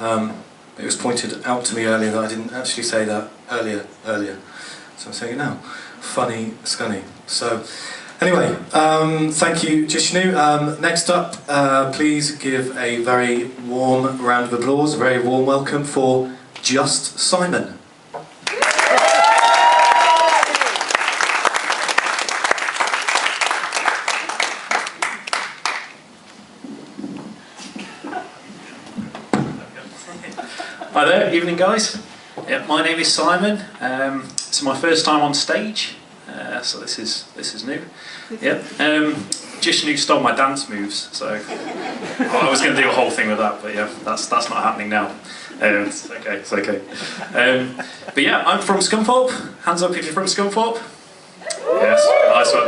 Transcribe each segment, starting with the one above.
It was pointed out to me earlier that I didn't actually say that earlier. So I'm saying it now. Funny Scunny. So, anyway, thank you, Jishnu. Next up, please give a very warm round of applause, a very warm welcome for Just Simon. Hi there, evening guys. Yeah, my name is Simon. It's my first time on stage, so this is new. Yeah, Jishnu stole my dance moves, so I was going to do a whole thing with that, but yeah, that's not happening now. It's okay. But yeah, I'm from Scunthorpe. Hands up if you're from Scunthorpe. Yes,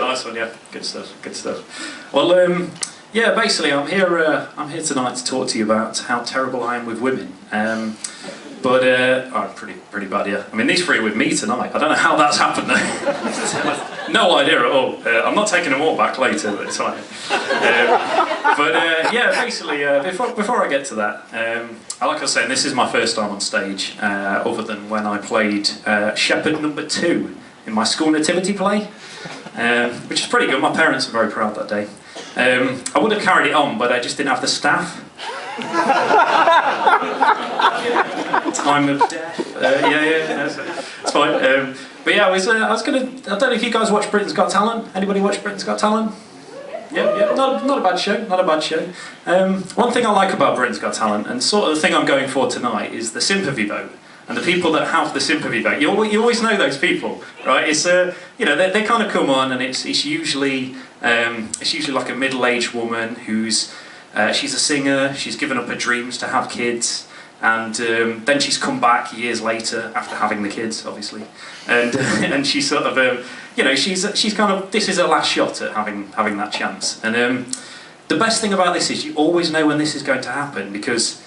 nice one. Yeah, good stuff. Well, yeah, basically, I'm here tonight to talk to you about how terrible I am with women. But I'm pretty bad, yeah. I mean, these three are with me tonight. I don't know how that's happened. No idea at all. I'm not taking them all back later, but it's fine. Yeah, basically, before I get to that, like I was saying, this is my first time on stage, other than when I played Shepherd number 2 in my school nativity play, which is pretty good. My parents were very proud that day. I would have carried it on, but I just didn't have the staff. Time of death. Yeah, it's fine. But yeah, I was gonna. I don't know if you guys watch Britain's Got Talent. Anybody watch Britain's Got Talent? Yeah, not a bad show. One thing I like about Britain's Got Talent, and sort of the thing I'm going for tonight, is the sympathy vote. And the people that have the sympathy vote, you always know those people, right? It's you know, they kind of come on, and it's usually like a middle-aged woman who's she's a singer. She's given up her dreams to have kids, and then she's come back years later after having the kids, obviously, and she's sort of you know, she's kind of, this is her last shot at having that chance. And the best thing about this is you always know when this is going to happen, because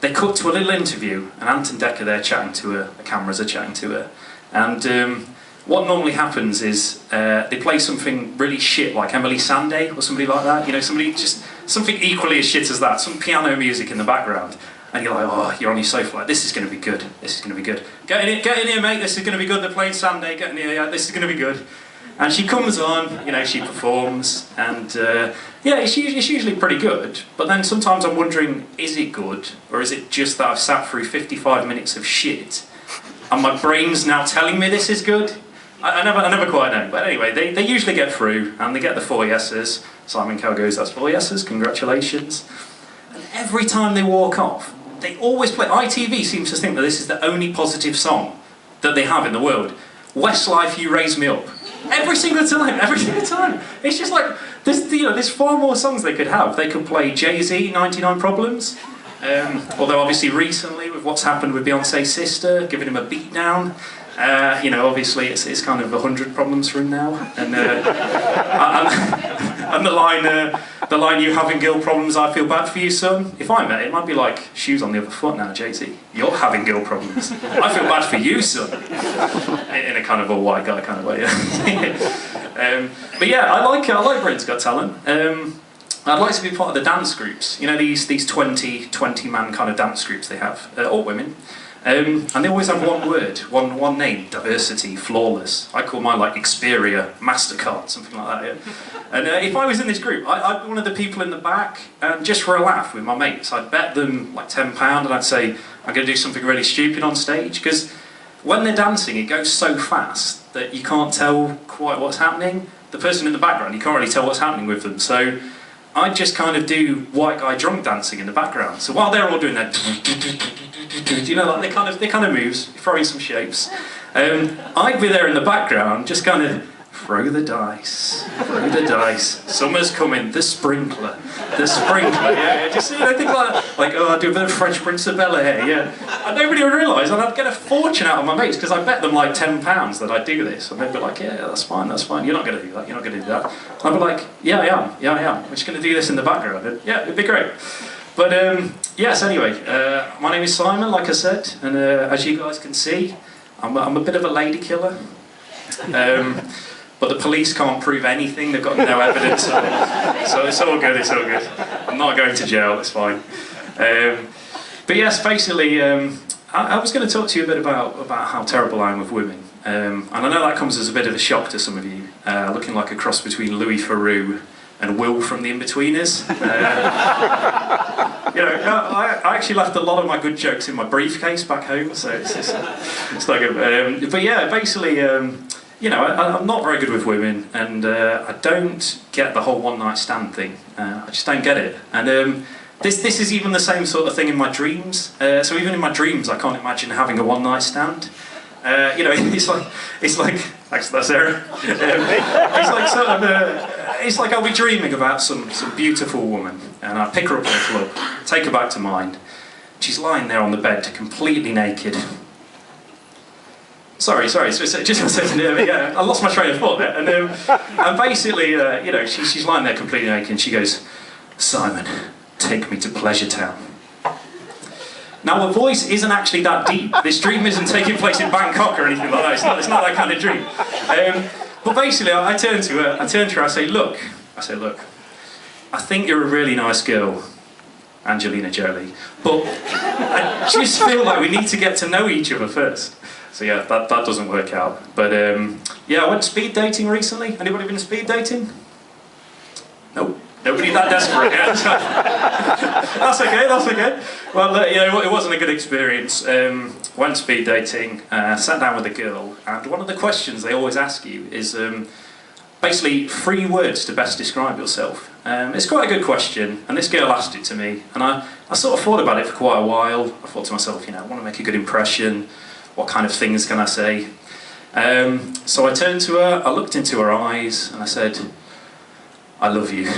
they cut to a little interview, and Ant and Decker, they're chatting to her, the cameras are chatting to her, and what normally happens is they play something really shit, like Emily Sandé or somebody like that, you know, something equally as shit as that, some piano music in the background, and you're like, oh, you're on your sofa, like, this is going to be good, get in here mate, this is going to be good, they're playing Sandé, get in here, yeah, this is going to be good. And she comes on, you know, she performs, and yeah, it's usually pretty good, but then sometimes I'm wondering, is it good, or is it just that I've sat through 55 minutes of shit, and my brain's now telling me this is good? I never quite know, but anyway, they usually get through, and they get the 4 yeses. Simon Cowell goes, that's 4 yeses, congratulations. And every time they walk off, they always play, ITV seems to think that this is the only positive song that they have in the world. Westlife, You Raise Me Up. Every single time. It's just like, there's far more songs they could have. They could play Jay-Z, 99 Problems. Although obviously recently, with what's happened with Beyonce's sister, giving him a beat down, you know, obviously it's kind of 100 problems for him now. And, and the line, you having girl problems, I feel bad for you, son. If I met it might be like, shoes on the other foot now, Jay-Z. You're having girl problems. I feel bad for you, son. In a kind of a white guy kind of way. But yeah, I like Britain's Got Talent. I'd like to be part of the dance groups. You know, these 20-man kind of dance groups they have, all women. And they always have one word, one name, diversity, flawless. I call mine like Xperia, MasterCard, something like that, yeah. And if I was in this group, I'd be one of the people in the back, and just for a laugh with my mates, I'd bet them like £10 and I'd say, I'm going to do something really stupid on stage, because when they're dancing, it goes so fast that you can't tell quite what's happening. The person in the background, you can't really tell what's happening with them, so I'd just kind of do white guy drunk dancing in the background. So while they're all doing that, you know, like they kind of moves, throwing some shapes, I'd be there in the background, just kind of throw the dice. Summer's coming, the sprinkler, yeah, just, you know, things like oh, I'll do a bit of French Prince of Bel-Air, yeah. And nobody would realise, and I'd get a fortune out of my mates, because I bet them like £10 that I'd do this, and they'd be like, yeah, that's fine, you're not going to do that, And I'd be like, yeah, I am, we're just going to do this in the background, and, yeah, it'd be great. But yes, anyway, my name is Simon, like I said, and as you guys can see, I'm a bit of a lady killer. But the police can't prove anything, they've got no evidence of it. So it's all good. I'm not going to jail, it's fine. But But yes, basically, I was going to talk to you a bit about how terrible I am with women. And I know that comes as a bit of a shock to some of you, looking like a cross between Louis Theroux and Will from The Inbetweeners. You know, I actually left a lot of my good jokes in my briefcase back home, so it's like a... but yeah, basically, you know, I'm not very good with women, and I don't get the whole one-night stand thing. I just don't get it. And this is even the same sort of thing in my dreams. So even in my dreams, I can't imagine having a one-night stand. You know, it's like thanks for that, Sarah. It's like sort of it's like I'll be dreaming about some beautiful woman, and I pick her up in the club, take her back to mind. She's lying there on the bed, completely naked. Sorry, so just a second, yeah, I lost my train of thought there. And basically, you know, she's lying there completely naked, and she goes, "Simon, take me to Pleasure Town." Now, her voice isn't actually that deep. This dream isn't taking place in Bangkok or anything like that. It's not that kind of dream. But basically, I turn to her, I say, look, I think you're a really nice girl, Angelina Jolie, but I just feel like we need to get to know each other first. So yeah, that doesn't work out. But yeah, I went speed dating recently. Anybody been speed dating? Nope. Nobody that desperate, yeah. That's okay. Well, yeah, it wasn't a good experience. Went speed dating, sat down with a girl, and one of the questions they always ask you is basically 3 words to best describe yourself. It's quite a good question, and this girl asked it to me, and I sort of thought about it for quite a while. I thought to myself, you know, I want to make a good impression. What kind of things can I say? So I turned to her, I looked into her eyes, and I said, "I love you."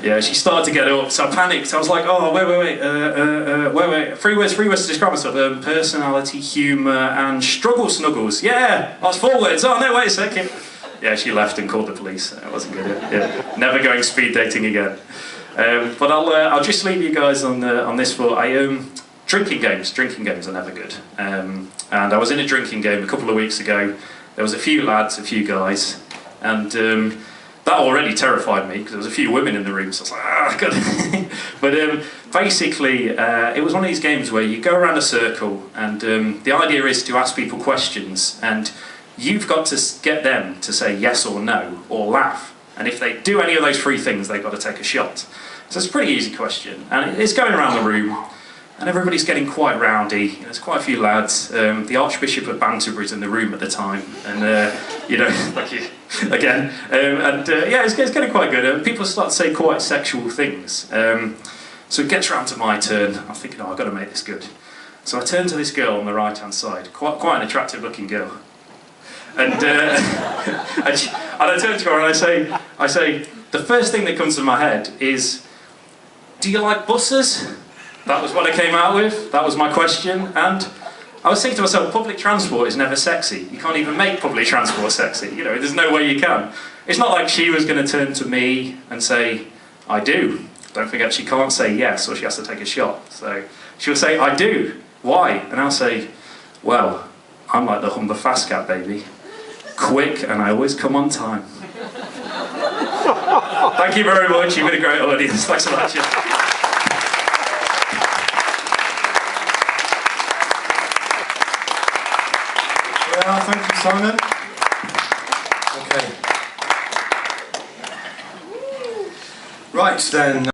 Yeah, she started to get up, so I panicked. I was like, "Oh, wait, 3 words to describe myself: personality, humour, and struggle snuggles." Yeah, that's 4 words. Oh no, wait a second. Yeah, she left and called the police. It wasn't good. Yeah, never going speed dating again. But I'll just leave you guys on this thought. Drinking games are never good. And I was in a drinking game a couple of weeks ago. There was a few lads, a few guys, and that already terrified me because there was a few women in the room, so I was like, ah, God. But basically, it was one of these games where you go around a circle, and the idea is to ask people questions, and you've got to get them to say yes or no, or laugh. And if they do any of those 3 things, they've got to take a shot. So it's a pretty easy question, and it's going around the room, and everybody's getting quite rowdy. There's quite a few lads. The Archbishop of Banterbury's in the room at the time, and you know, thank you again. Yeah, it's getting quite good. People start to say quite sexual things. So it gets round to my turn. I'm thinking, oh, I've got to make this good. So I turn to this girl on the right-hand side, quite an attractive-looking girl, and I turn to her and I say, the first thing that comes to my head is, "Do you like buses?" That was what I came out with. That was my question. And I was thinking to myself, public transport is never sexy. You can't even make public transport sexy. You know, there's no way you can. It's not like she was going to turn to me and say, "I do." Don't forget, she can't say yes, or she has to take a shot. So she'll say, "I do." Why? And I'll say, "Well, I'm like the Humber Fast Cat, baby. Quick, and I always come on time." Thank you very much. You've been a great audience. Thanks so much. Well, thank you, Simon. Okay. Right then.